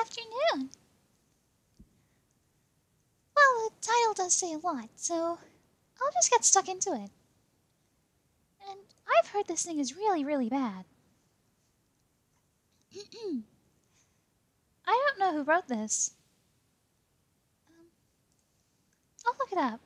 afternoon. Well, the title does say a lot, so I'll just get stuck into it. And I've heard this thing is really, really bad. I don't know who wrote this. I'll look it up.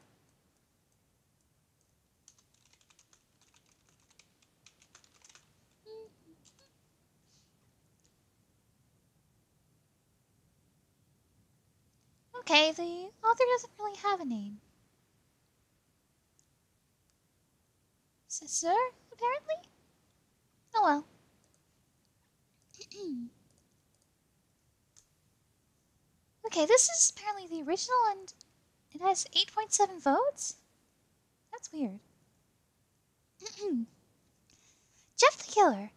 Okay, the author doesn't really have a name. Sister, apparently? Oh well. Okay, this is apparently the original and it has 8.7 votes? That's weird. Jeff the Killer.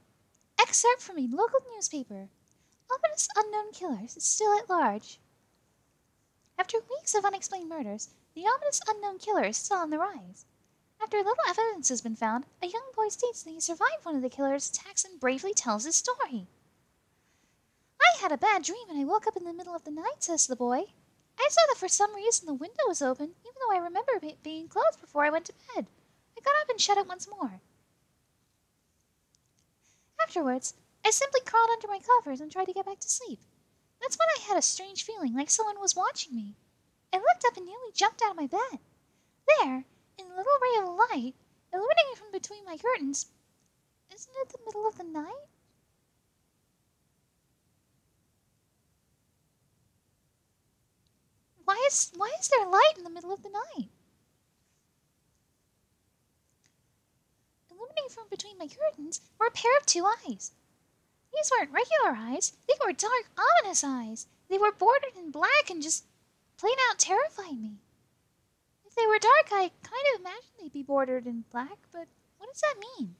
Excerpt from a local newspaper. Ominous unknown killers still at large. After weeks of unexplained murders, the ominous unknown killer is still on the rise. After little evidence has been found, a young boy states that he survived one of the killer's attacks and bravely tells his story. I had a bad dream and I woke up in the middle of the night, says the boy. I saw that for some reason the window was open, even though I remember it being closed before I went to bed. I got up and shut it once more. Afterwards, I simply crawled under my covers and tried to get back to sleep. That's when I had a strange feeling like someone was watching me. I looked up and nearly jumped out of my bed. There, in a little ray of light, illuminating from between my curtains, isn't it the middle of the night? Why is there light in the middle of the night? Illuminating from between my curtains were a pair of two eyes. These weren't regular eyes. They were dark, ominous eyes. They were bordered in black and just plain out terrified me. If they were dark, I kind of imagined they'd be bordered in black, but what does that mean?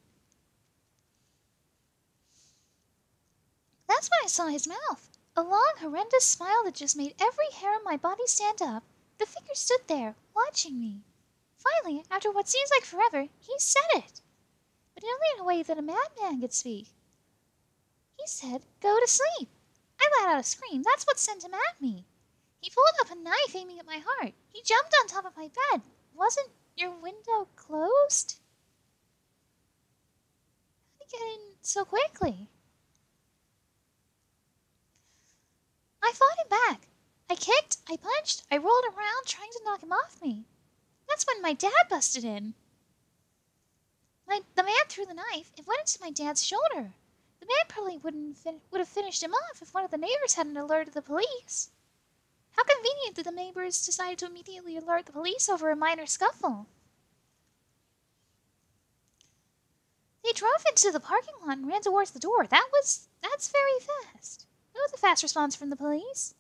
That's when I saw his mouth. A long, horrendous smile that just made every hair on my body stand up. The figure stood there, watching me. Finally, after what seems like forever, he said it. But only in a way that a madman could speak. He said, "Go to sleep." I let out a scream. That's what sent him at me. He pulled up a knife aiming at my heart. He jumped on top of my bed. Wasn't your window closed? How did he get in so quickly? I fought him back. I kicked, I punched, I rolled around trying to knock him off me. That's when my dad busted in. The man threw the knife. It went into my dad's shoulder. The man probably would have finished him off if one of the neighbors hadn't alerted the police. How convenient that the neighbors decided to immediately alert the police over a minor scuffle. They drove into the parking lot and ran towards the door. That's very fast. That was a fast response from the police.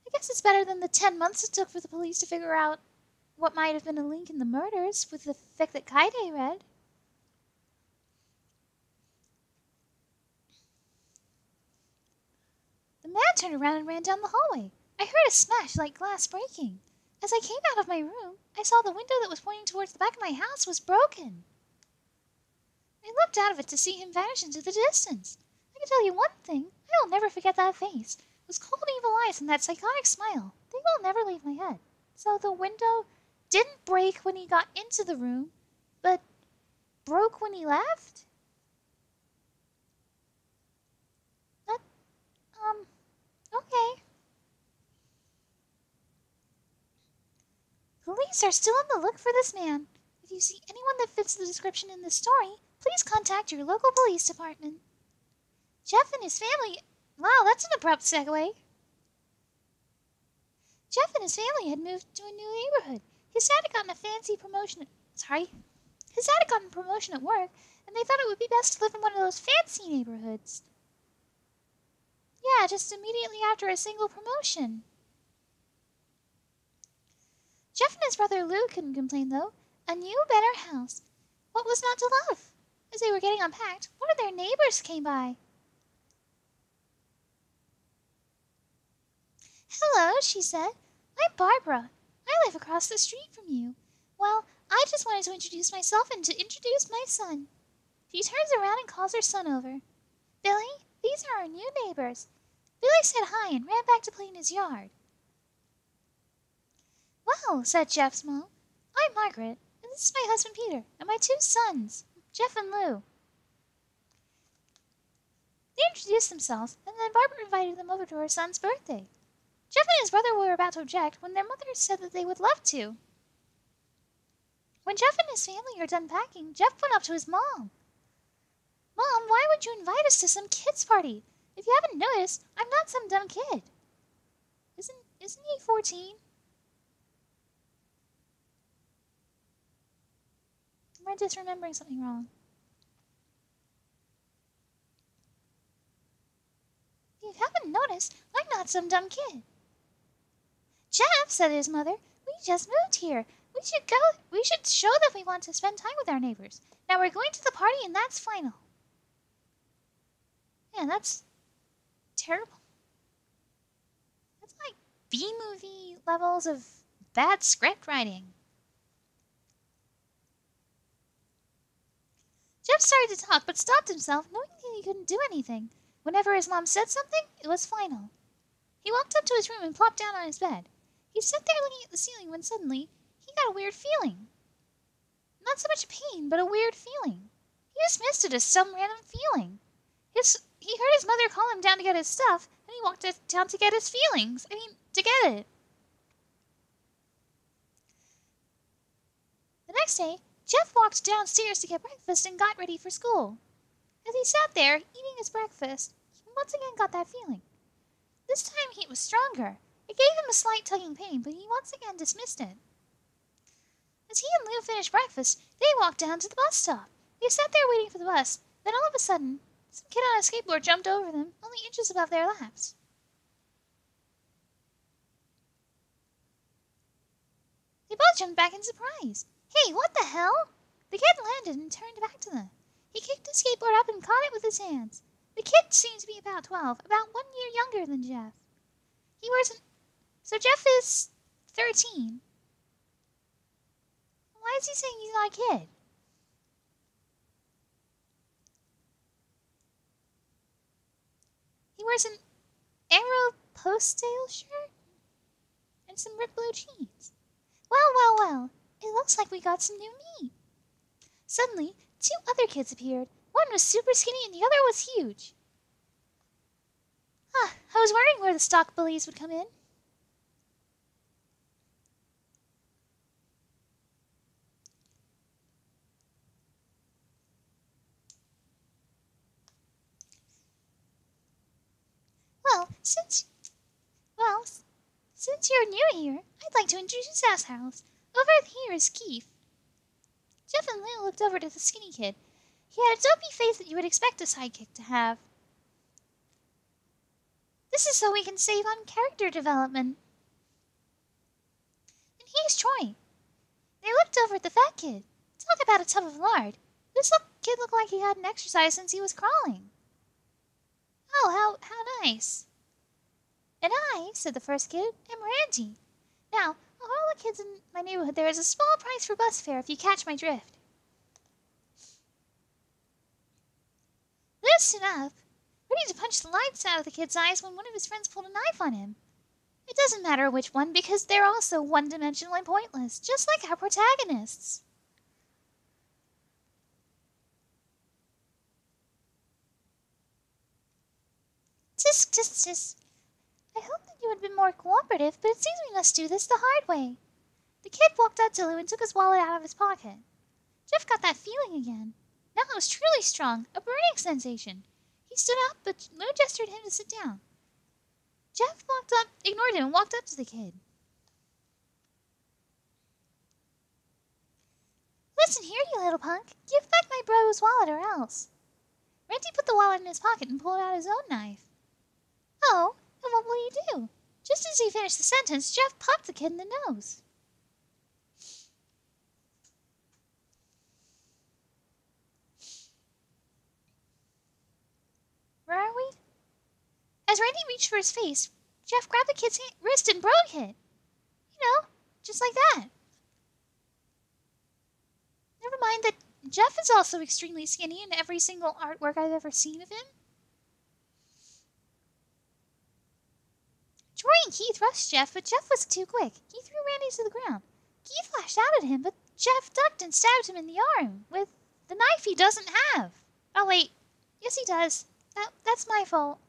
I guess it's better than the 10 months it took for the police to figure out what might have been a link in the murders with the fic that Kaide read. The man turned around and ran down the hallway. I heard a smash like glass breaking. As I came out of my room, I saw the window that was pointing towards the back of my house was broken. I looked out of it to see him vanish into the distance. I can tell you one thing, I will never forget that face. Those cold evil eyes and that psychotic smile. They will never leave my head. So the window didn't break when he got into the room, but broke when he left? Okay. Police are still on the look for this man. If you see anyone that fits the description in this story, please contact your local police department. Jeff and his family... Wow, that's an abrupt segue. Jeff and his family had moved to a new neighborhood. His dad had gotten a fancy promotion... His dad had gotten a promotion at work, and they thought it would be best to live in one of those fancy neighborhoods. Yeah, just immediately after a single promotion. Jeff and his brother Lou couldn't complain, though. A new, better house. What was not to love? As they were getting unpacked, one of their neighbors came by. "Hello," she said. "I'm Barbara. I live across the street from you. Well, I just wanted to introduce myself and to introduce my son." She turns around and calls her son over. Billy, these are our new neighbors. Billy said hi and ran back to play in his yard. Well, said Jeff's mom, I'm Margaret, and this is my husband Peter, and my two sons, Jeff and Lou. They introduced themselves, and then Barbara invited them over to her son's birthday. Jeff and his brother were about to object when their mother said that they would love to. When Jeff and his family are done packing, Jeff went up to his mom. Mom, why would you invite us to some kid's party? If you haven't noticed, I'm not some dumb kid. Isn't he 14? Am I just remembering something wrong? If you haven't noticed, I'm not some dumb kid. Jeff, said his mother, we just moved here. We should show that we want to spend time with our neighbors. Now we're going to the party and that's final. Yeah, that's terrible. That's like B-movie levels of bad script writing. Jeff started to talk but stopped himself, knowing that he couldn't do anything. Whenever his mom said something, it was final. He walked up to his room and plopped down on his bed. He sat there looking at the ceiling when suddenly he got a weird feeling. Not so much pain, but a weird feeling. He dismissed it as some random feeling. He heard his mother call him down to get his stuff, and he walked down to get his feelings. To get it. The next day, Jeff walked downstairs to get breakfast and got ready for school. As he sat there, eating his breakfast, he once again got that feeling. This time it was stronger. It gave him a slight tugging pain, but he once again dismissed it. As he and Lou finished breakfast, they walked down to the bus stop. They sat there waiting for the bus. Then all of a sudden, some kid on a skateboard jumped over them, only inches above their laps. They both jumped back in surprise. Hey, what the hell? The kid landed and turned back to them. He kicked the skateboard up and caught it with his hands. The kid seemed to be about 12, about 1 year younger than Jeff. So Jeff is 13. Why is he saying he's not a kid? He wears an Aeropostale shirt and some ripped blue jeans. Well, it looks like we got some new meat. Suddenly, 2 other kids appeared. One was super skinny and the other was huge. I was wondering where the stock bullies would come in. Since you're new here, I'd like to introduce ourselves. Over here is Keith. Jeff and Lou looked over to the skinny kid. He had a dopey face that you would expect a sidekick to have. This is so we can save on character development. And here's Troy. They looked over at the fat kid. Talk about a tub of lard. This kid looked like he hadn't exercised since he was crawling. Oh, how nice. And I, said the first kid, am Randy. Now, of all the kids in my neighborhood, there is a small price for bus fare if you catch my drift. Lou stood up, ready to punch the lights out of the kid's eyes when one of his friends pulled a knife on him. It doesn't matter which one because they're all so one-dimensional and pointless, just like our protagonists. Tisk. I hope that you would have been more cooperative, but it seems we must do this the hard way. The kid walked up to Lou and took his wallet out of his pocket. Jeff got that feeling again. Now it was truly strong, a burning sensation. He stood up, but Lou gestured him to sit down. Jeff ignored him and walked up to the kid. Listen here, you little punk. Give back my bro's wallet or else. Randy put the wallet in his pocket and pulled out his own knife. Oh, and what will you do? Just as he finished the sentence, Jeff popped the kid in the nose. Where are we? As Randy reached for his face, Jeff grabbed the kid's wrist and broke it. Just like that. Never mind that Jeff is also extremely skinny in every single artwork I've ever seen of him. Troy and Keith rushed Jeff, but Jeff was too quick. He threw Randy to the ground. Keith flashed out at him, but Jeff ducked and stabbed him in the arm with the knife he doesn't have. Oh, wait. Yes, he does. That's my fault.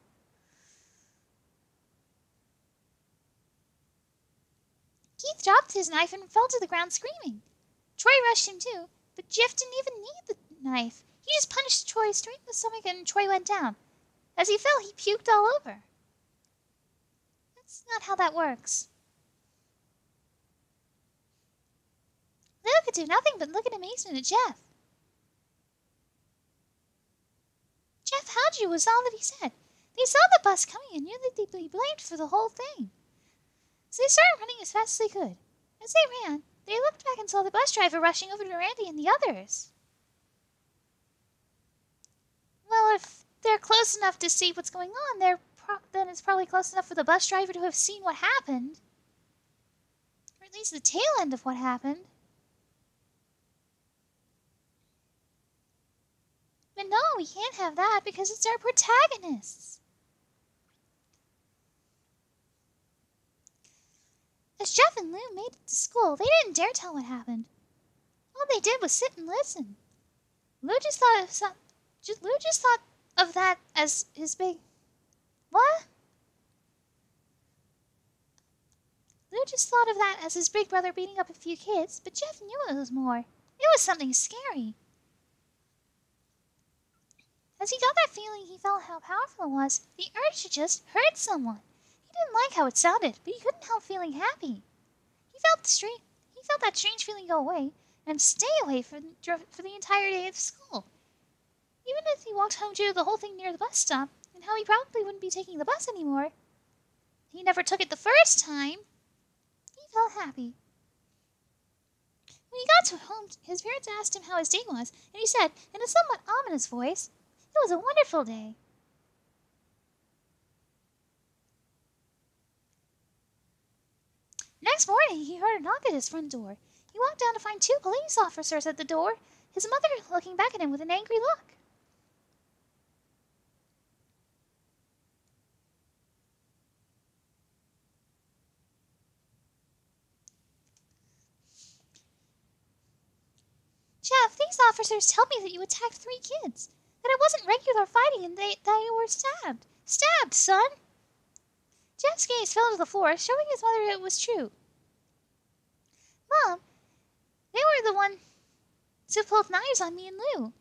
Keith dropped his knife and fell to the ground screaming. Troy rushed him too, but Jeff didn't even need the knife. He just punched Troy straight in the stomach and Troy went down. As he fell, he puked all over. That's not how that works. Lou could do nothing but look in amazement at Jeff. Jeff how'd you was all that he said. They saw the bus coming and knew that they'd be blamed for the whole thing. So they started running as fast as they could. As they ran, they looked back and saw the bus driver rushing over to Randy and the others. Well, if they're close enough to see what's going on, then it's probably close enough for the bus driver to have seen what happened. Or at least the tail end of what happened. But no, we can't have that because it's our protagonists. As Jeff and Lou made it to school, they didn't dare tell what happened. All they did was sit and listen. Lou just thought of that as his big... What? Lou just thought of that as his big brother beating up a few kids, but Jeff knew it was more. It was something scary. As he got that feeling, he felt how powerful it was, the urge to just hurt someone. He didn't like how it sounded, but he couldn't help feeling happy. He felt that strange feeling go away and stay away for the entire day of school. Even as he walked home due to the whole thing near the bus stop, and how he probably wouldn't be taking the bus anymore. He never took it the first time. He felt happy. When he got to home, his parents asked him how his day was, and he said, in a somewhat ominous voice, it was a wonderful day. Next morning, he heard a knock at his front door. He walked down to find 2 police officers at the door, his mother looking back at him with an angry look. Jeff, these officers tell me that you attacked 3 kids. That it wasn't regular fighting and that you were stabbed. Stabbed, son! Jeff's gaze fell to the floor, showing his mother it was true. Mom, they were the ones who pulled knives on me and Lou.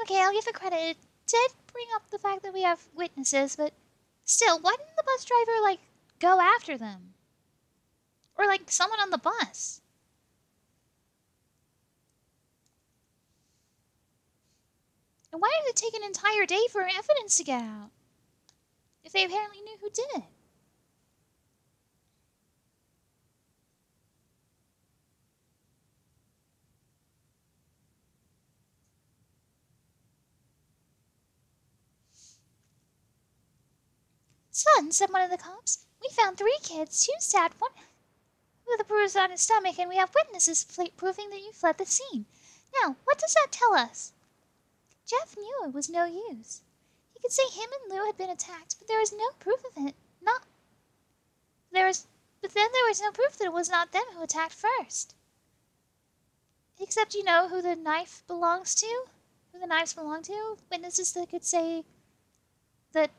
Okay, I'll give it credit. It did bring up the fact that we have witnesses, but still, why didn't the bus driver, go after them? Or, someone on the bus? And why did it take an entire day for evidence to get out? If they apparently knew who did it. Son, said one of the cops, we found 3 kids, 2 stabbed, 1 with a bruise on his stomach, and we have witnesses proving that you fled the scene. Now, what does that tell us? Jeff knew it was no use. He could say him and Lou had been attacked, but there was no proof of it. But then there was no proof that it was not them who attacked first. Except you know who the knife belongs to? Who the knives belong to? Witnesses that could say that,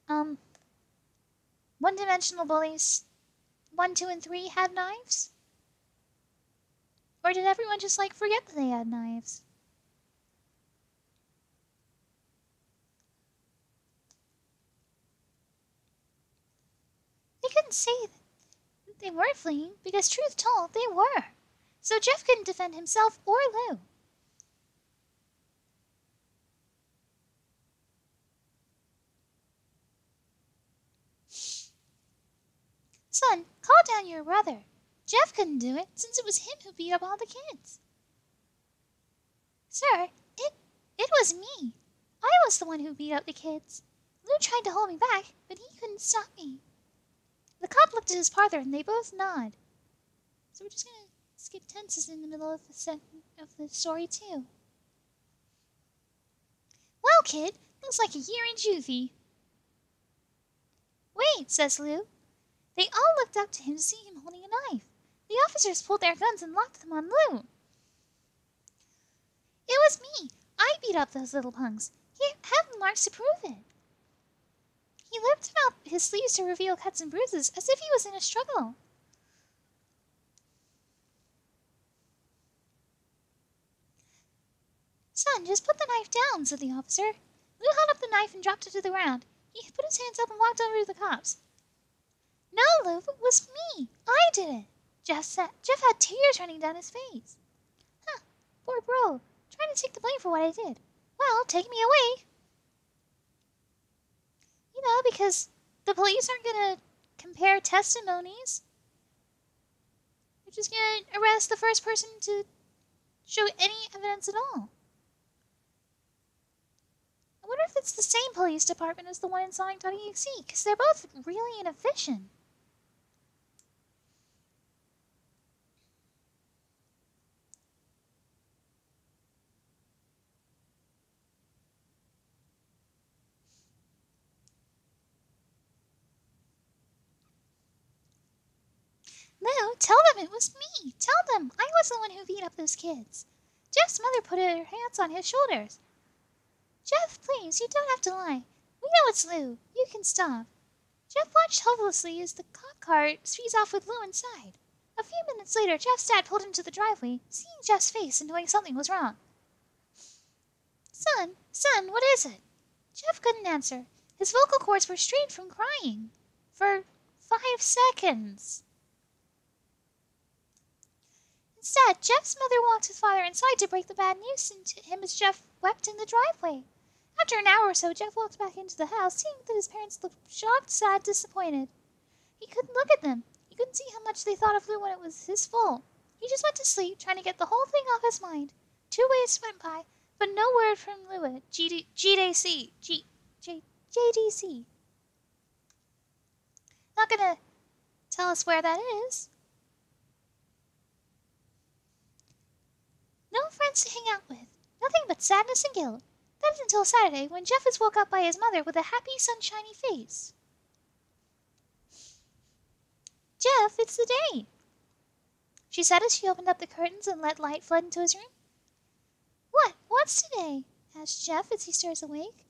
one-dimensional bullies 1, 2, and 3 had knives? Or did everyone just, forget that they had knives? They couldn't say that they were fleeing, because truth told, they were. So Jeff couldn't defend himself or Lou. Son, call down your brother. Jeff couldn't do it, since it was him who beat up all the kids. Sir, it was me. I was the one who beat up the kids. Lou tried to hold me back, but he couldn't stop me. The cop looked at his partner, and they both nod. So we're just gonna skip tenses in the middle of the story, too. Well, kid, Looks like a year in juvie. Wait, says Lou. They all looked up to him to see him holding a knife. The officers pulled their guns and locked them on Lou. It was me. I beat up those little punks. He had the marks to prove it. He lifted out his sleeves to reveal cuts and bruises as if he was in a struggle. Son, just put the knife down, said the officer. Lou held up the knife and dropped it to the ground. He put his hands up and walked over to the cops. No, Lou, it was me. I did it, Jeff said. Jeff had tears running down his face. Huh, poor bro, trying to take the blame for what I did. Well, take me away. You know, because the police aren't going to compare testimonies. They're just going to arrest the first person to show any evidence at all. I wonder if it's the same police department as the one in Sonic.exe, because they're both really inefficient. Lou, tell them it was me. Tell them I was the one who beat up those kids. Jeff's mother put her hands on his shoulders. Jeff, please, you don't have to lie. We know it's Lou. You can stop. Jeff watched helplessly as the cop car speeds off with Lou inside. A few minutes later, Jeff's dad pulled into the driveway, seeing Jeff's face and knowing something was wrong. Son, what is it? Jeff couldn't answer. His vocal cords were strained from crying. For 5 seconds. Instead, Jeff's mother walked his father inside to break the bad news to him as Jeff wept in the driveway. After an hour or so, Jeff walked back into the house, seeing that his parents looked shocked, sad, disappointed. He couldn't look at them. He couldn't see how much they thought of Lou when it was his fault. He just went to sleep, trying to get the whole thing off his mind. 2 days went by, but no word from Lou at JDC. Not gonna tell us where that is. No friends to hang out with. Nothing but sadness and guilt. That until Saturday, when Jeff is woke up by his mother with a happy, sunshiny face. Jeff, it's the day, she said as she opened up the curtains and let light flood into his room. What's today? Asked Jeff as he stirs awake.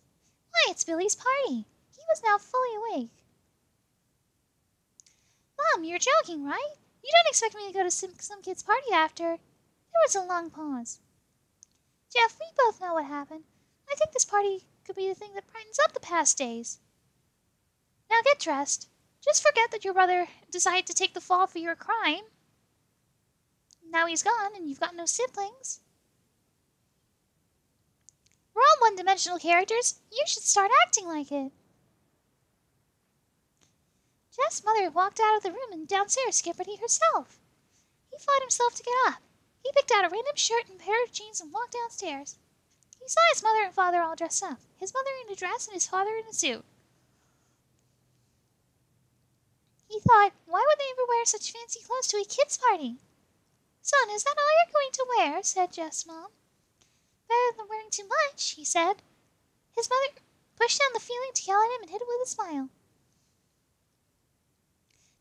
Why, it's Billy's party. He was now fully awake. Mom, you're joking, right? You don't expect me to go to some kid's party after. There was a long pause. Jeff, we both know what happened. I think this party could be the thing that brightens up the past days. Now get dressed. Just forget that your brother decided to take the fall for your crime. Now he's gone and you've got no siblings. We're all one-dimensional characters. You should start acting like it. Jeff's mother walked out of the room and downstairs to get ready herself. He fought himself to get up. He picked out a random shirt and pair of jeans and walked downstairs. He saw his mother and father all dressed up, his mother in a dress and his father in a suit. He thought, why would they ever wear such fancy clothes to a kid's party? Son, is that all you're going to wear? Said Jeff's mom. Better than wearing too much, he said. His mother pushed down the feeling to yell at him and hit him with a smile.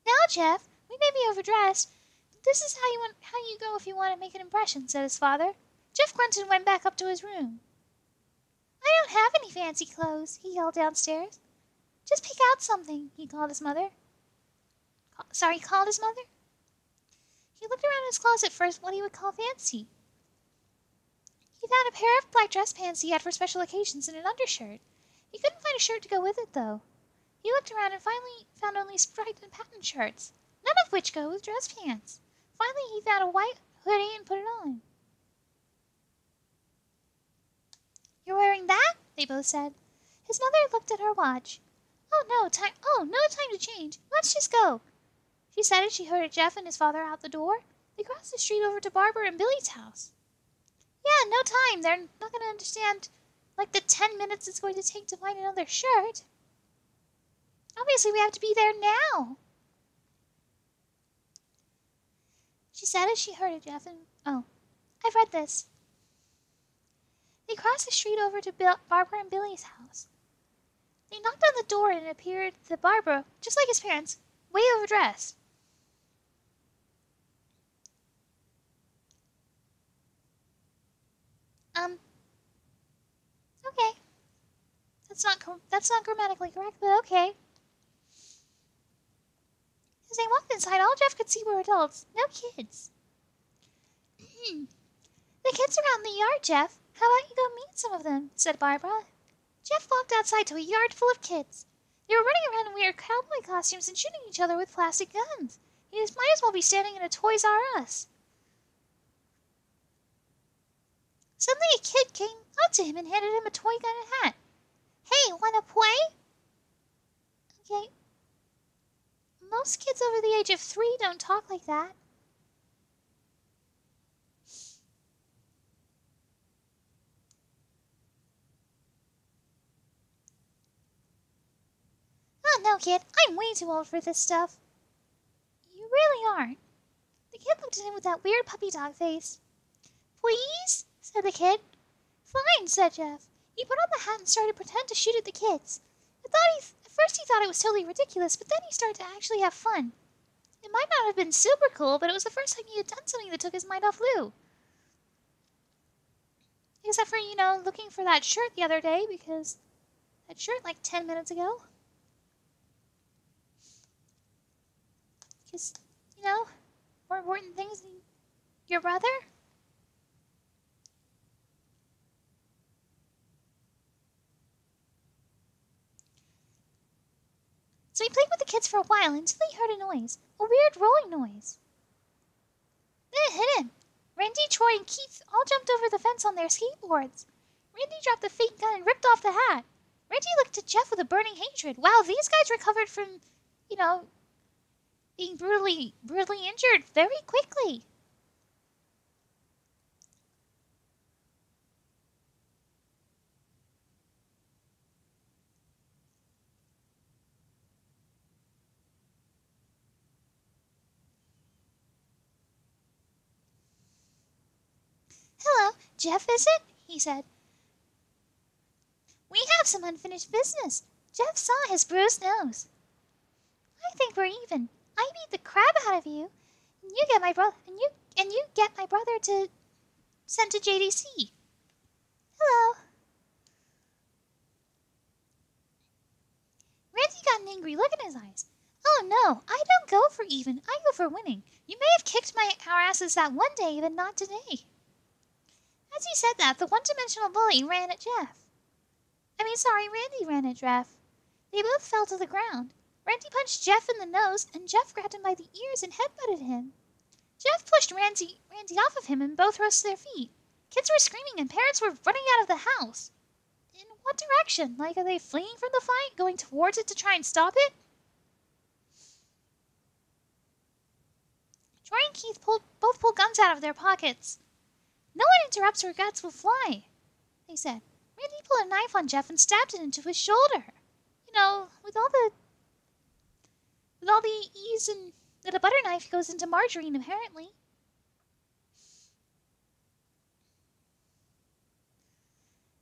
Now, Jeff, we may be overdressed, but this is how you go if you want to make an impression, said his father. Jeff grunted and went back up to his room. I don't have any fancy clothes, he yelled downstairs. Just pick out something, he called his mother. Called his mother? He looked around his closet for what he would call fancy. He found a pair of black dress pants he had for special occasions and an undershirt. He couldn't find a shirt to go with it, though. He looked around and finally found only striped and patterned shirts, none of which go with dress pants. Finally, he found a white hoodie and put it on. You're wearing that? They both said. His mother looked at her watch. No time to change. Let's just go, she said as she herded Jeff and his father out the door. They crossed the street over to Barbara and Billy's house. Yeah, no time. They're not going to understand, like, the 10 minutes it's going to take to find another shirt. Obviously, we have to be there now, she said as she herded Jeff and... Oh, I've read this. They crossed crossed the street over to Barbara and Billy's house. They knocked on the door and it appeared that Barbara, just like his parents, way overdressed. Okay. That's not grammatically correct, but okay. As they walked inside, all Jeff could see were adults, no kids. The kids are out in the yard, Jeff. How about you go meet some of them, said Barbara. Jeff walked outside to a yard full of kids. They were running around in weird cowboy costumes and shooting each other with plastic guns. He might as well be standing in a Toys R Us. Suddenly a kid came up to him and handed him a toy gun and hat. Hey, wanna play? Okay. Most kids over the age of 3 don't talk like that. Oh, no, kid. I'm way too old for this stuff. You really aren't. The kid looked at him with that weird puppy dog face. Please? Said the kid. Fine, said Jeff. He put on the hat and started to pretend to shoot at the kids. At first he thought it was totally ridiculous, but then he started to actually have fun. It might not have been super cool, but it was the first time he had done something that took his mind off Lou. Except for, looking for that shirt the other day, because that shirt like 10 minutes ago. Because, more important things than your brother? So he played with the kids for a while until he heard a noise, a weird rolling noise. Then it hit him. Randy, Troy, and Keith all jumped over the fence on their skateboards. Randy dropped the fake gun and ripped off the hat. Randy looked at Jeff with a burning hatred. Wow, these guys recovered from, being brutally injured very quickly. Hello, Jeff, is it? He said. We have some unfinished business. Jeff saw his bruised nose. I think we're even. I beat the crap out of you, and you get my brother, and you get my brother to send to JDC. Hello. Randy got an angry look in his eyes. Oh no, I don't go for even. I go for winning. You may have kicked our asses that one day, but not today. As he said that, the one-dimensional bully ran at Jeff. Randy ran at Jeff. They both fell to the ground. Randy punched Jeff in the nose, and Jeff grabbed him by the ears and headbutted him. Jeff pushed Randy off of him, and both rose to their feet. Kids were screaming, and parents were running out of the house. In what direction? Like, are they fleeing from the fight, going towards it to try and stop it? Troy and Keith both pulled guns out of their pockets. No one interrupts or guts will fly, they said. Randy pulled a knife on Jeff and stabbed it into his shoulder. With all the ease and that a butter knife goes into margarine, apparently.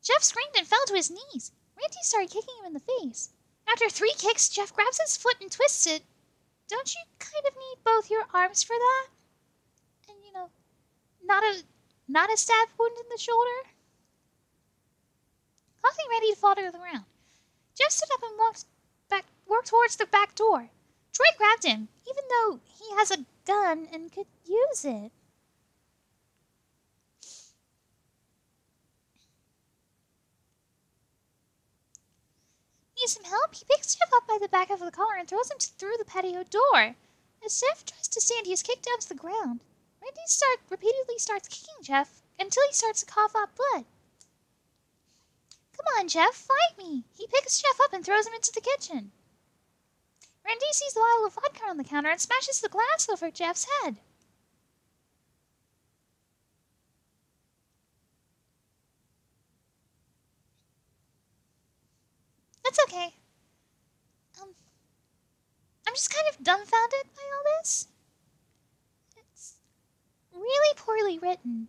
Jeff screamed and fell to his knees. Randy started kicking him in the face. After 3 kicks, Jeff grabs his foot and twists it. Don't you kind of need both your arms for that? And, not a stab wound in the shoulder? Causing Randy to fall to the ground. Jeff stood up and walked towards the back door. Troy grabbed him, even though he has a gun and could use it. Need some help? He picks Jeff up by the back of the collar and throws him through the patio door. As Jeff tries to stand, he is kicked down to the ground. Randy repeatedly starts kicking Jeff until he starts to cough up blood. Come on, Jeff, fight me! He picks Jeff up and throws him into the kitchen. Randy sees the bottle of vodka on the counter and smashes the glass over Jeff's head. That's okay. I'm just kind of dumbfounded by all this. It's really poorly written.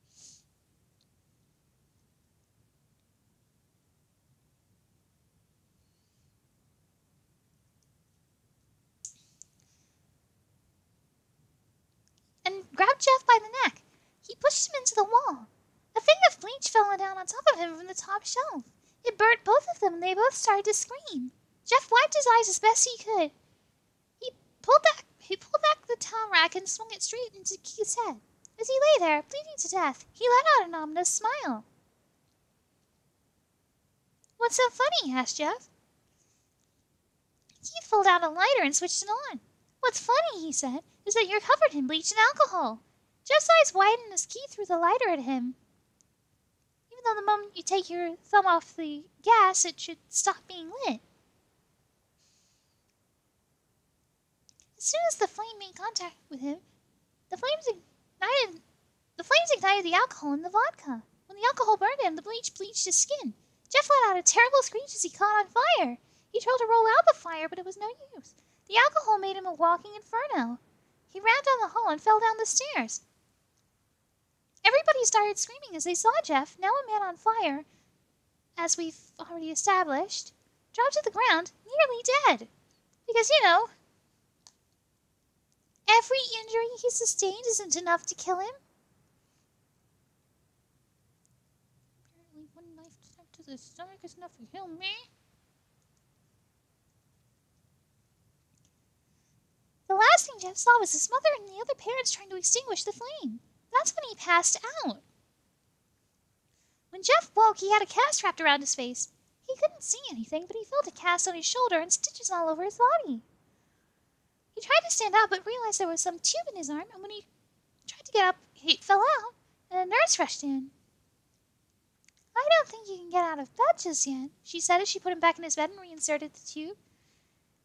grabbed Jeff by the neck. He pushed him into the wall. A thing of bleach fell down on top of him from the top shelf. It burnt both of them, and they both started to scream. Jeff wiped his eyes as best he could. He pulled back the towel rack and swung it straight into Keith's head. As he lay there, bleeding to death, he let out an ominous smile. "What's so funny?" asked Jeff. Keith pulled out a lighter and switched it on. "What's funny," he said, "is that you're covered in bleach and alcohol." Jeff's eyes widened as Keith threw the lighter at him. Even though the moment you take your thumb off the gas, it should stop being lit. As soon as the flame made contact with him, the flames ignited the alcohol in the vodka. When the alcohol burned him, the bleach bleached his skin. Jeff let out a terrible screech as he caught on fire. He tried to roll out the fire, but it was no use. The alcohol made him a walking inferno. He ran down the hall and fell down the stairs. Everybody started screaming as they saw Jeff, now a man on fire, as we've already established, drop to the ground, nearly dead. Because, every injury he sustained isn't enough to kill him. Apparently one knife to the stomach is enough to kill me. The last thing Jeff saw was his mother and the other parents trying to extinguish the flame. That's when he passed out. When Jeff woke, he had a cast wrapped around his face. He couldn't see anything, but he felt a cast on his shoulder and stitches all over his body. He tried to stand up, but realized there was some tube in his arm, and when he tried to get up, he fell out, and a nurse rushed in. "I don't think you can get out of bed just yet," she said as she put him back in his bed and reinserted the tube.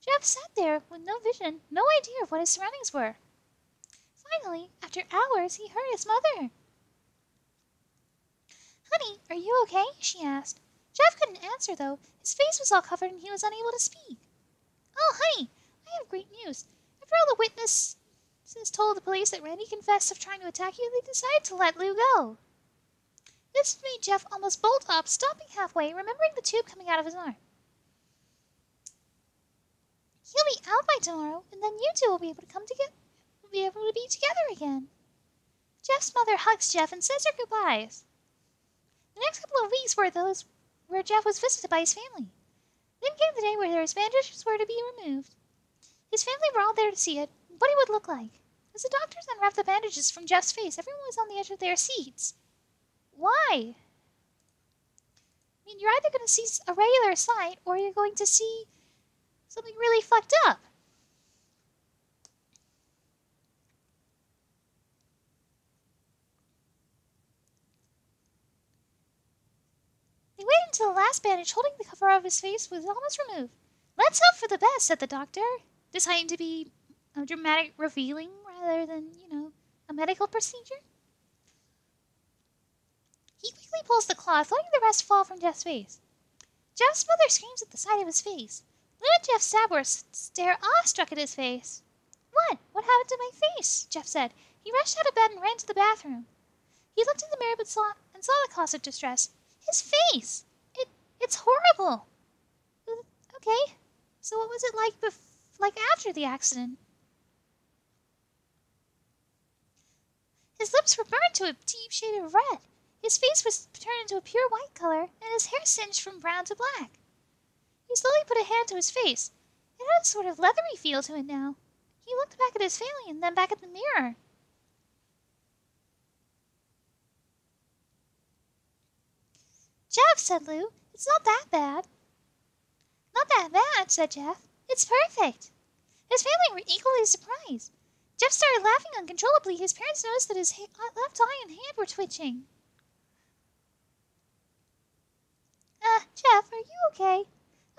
Jeff sat there with no vision, no idea of what his surroundings were. Finally, after hours, he heard his mother. "Honey, are you okay?" she asked. Jeff couldn't answer, though. His face was all covered and he was unable to speak. "Oh, honey, I have great news. After all the witnesses told the police that Randy confessed of trying to attack you, they decided to let Lou go." This made Jeff almost bolt up, stopping halfway, remembering the tube coming out of his arm. "He'll be out by tomorrow, and then you two will be able to be together again." Jeff's mother hugs Jeff and says her goodbyes. The next couple of weeks were those where Jeff was visited by his family. Then came the day where his bandages were to be removed. His family were all there to see it, what he would look like. As the doctors unwrapped the bandages from Jeff's face, everyone was on the edge of their seats. Why? You're either going to see a regular sight, or you're going to see something really fucked up. They waited until the last bandage holding the cover of his face was almost removed. "Let's hope for the best," said the doctor, deciding to be a dramatic revealing rather than, a medical procedure. He quickly pulls the cloth, letting the rest fall from Jeff's face. Jeff's mother screams at the sight of his face. Lou and Jeff Sabworth stare awestruck at his face. What happened to my face?" Jeff said. He rushed out of bed and ran to the bathroom. He looked in the mirror and saw the cause of distress. His face! It's horrible! Okay, so what was it like after the accident? His lips were burned to a deep shade of red. His face was turned into a pure white color, and his hair singed from brown to black. He slowly put a hand to his face. It had a sort of leathery feel to it now. He looked back at his family and then back at the mirror. "Jeff," said Lou, "it's not that bad." "Not that bad," said Jeff. "It's perfect." His family were equally surprised. Jeff started laughing uncontrollably. His parents noticed that his left eye and hand were twitching. Jeff, are you okay?"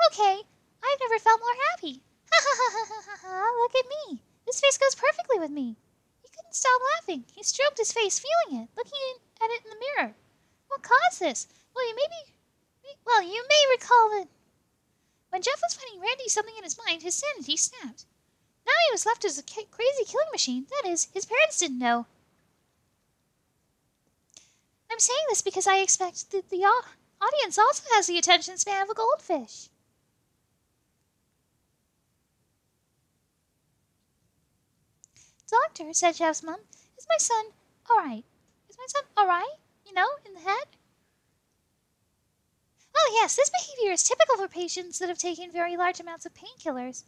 "Okay. I've never felt more happy." "Ha ha ha ha ha ha, look at me. This face goes perfectly with me." He couldn't stop laughing. He stroked his face, feeling it, looking at it in the mirror. What caused this? Well, you may recall that when Jeff was fighting Randy, something in his mind, his sanity snapped. Now he was left as a crazy killing machine. That is, his parents didn't know. I'm saying this because I expect that the audience also has the attention span of a goldfish. "Doctor," said Jeff's mom, Is my son alright? Is my son alright? You know, in the head? Oh yes, this behavior is typical for patients that have taken very large amounts of painkillers.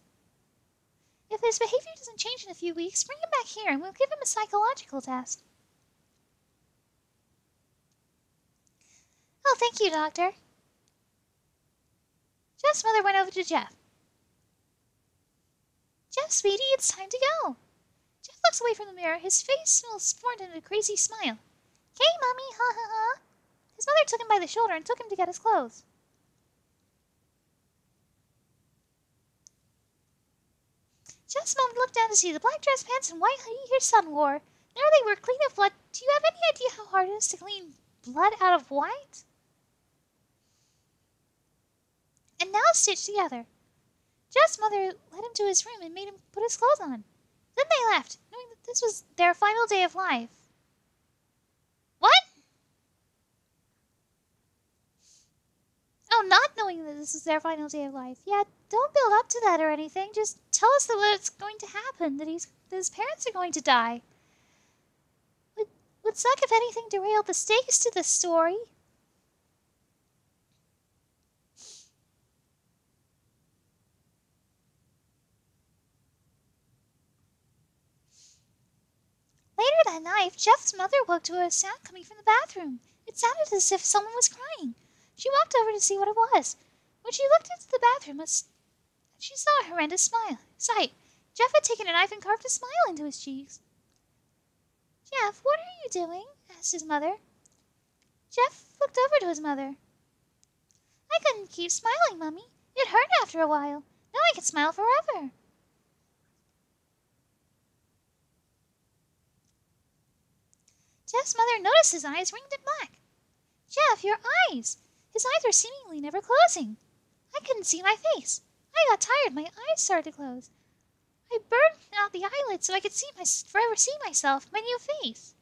If his behavior doesn't change in a few weeks, bring him back here and we'll give him a psychological test. Oh, thank you, Doctor. Jeff's mother went over to Jeff. Jeff, sweetie, it's time to go. Jeff looks away from the mirror. His face was formed into a crazy smile. Okay, Mommy, ha ha ha. His mother took him by the shoulder and took him to get his clothes. Jeff's mom looked down to see the black dress pants and white hoodie her son wore. There they were, clean of blood. Do you have any idea how hard it is to clean blood out of white? And now stitched together. Jeff's mother led him to his room and made him put his clothes on. Then they left, knowing that this was their final day of life. What? Oh, not knowing that this is their final day of life. Yeah, don't build up to that or anything. Just tell us that what's going to happen, that his parents are going to die. Would suck if anything derailed the stakes to the story. Later that night, Jeff's mother woke to a sound coming from the bathroom. It sounded as if someone was crying. She walked over to see what it was. When she looked into the bathroom, she saw a horrendous sight. Jeff had taken a knife and carved a smile into his cheeks. Jeff, what are you doing? Asked his mother. Jeff looked over to his mother. I couldn't keep smiling, Mummy. It hurt after a while. Now I can smile forever. Jeff's mother noticed his eyes ringed and black. Jeff, your eyes! His eyes were seemingly never closing. I couldn't see my face. I got tired. My eyes started to close. I burned out the eyelids so I could forever see myself, my new face.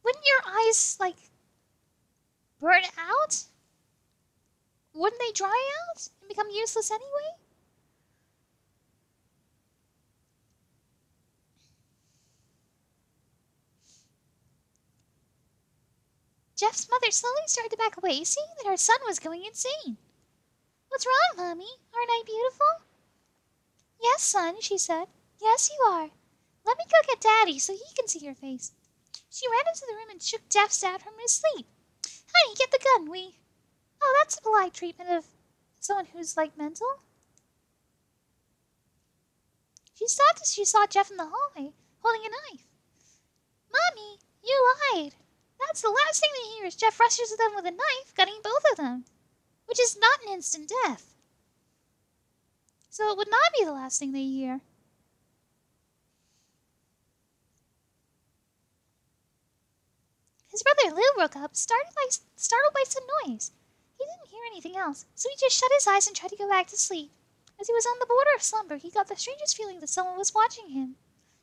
Wouldn't your eyes, burn out? Wouldn't they dry out and become useless anyway? Jeff's mother slowly started to back away, seeing that her son was going insane. What's wrong, Mommy? Aren't I beautiful? Yes, son, she said. Yes, you are. Let me go get Daddy so he can see your face. She ran into the room and shook Jeff's dad from his sleep. Honey, get the gun, Oh, that's a polite treatment of someone who's, mental. She stopped as she saw Jeff in the hallway, holding a knife. Mommy, you lied. That's the last thing they hear is Jeff rushes at them with a knife, cutting both of them. Which is not an instant death. So it would not be the last thing they hear. His brother Lou woke up, startled by some noise. He didn't hear anything else, so he just shut his eyes and tried to go back to sleep. As he was on the border of slumber, he got the strangest feeling that someone was watching him.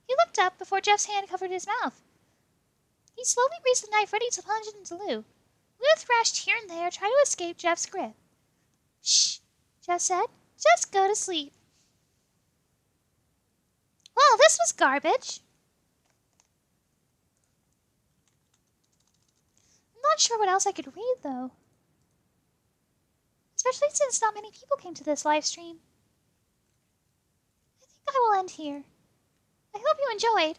He looked up before Jeff's hand covered his mouth. He slowly raised the knife, ready to plunge it into Lou. Lou thrashed here and there, trying to escape Jeff's grip. Shh, Jeff said. Just go to sleep. Well, this was garbage. I'm not sure what else I could read, though. Especially since not many people came to this live stream. I think I will end here. I hope you enjoyed.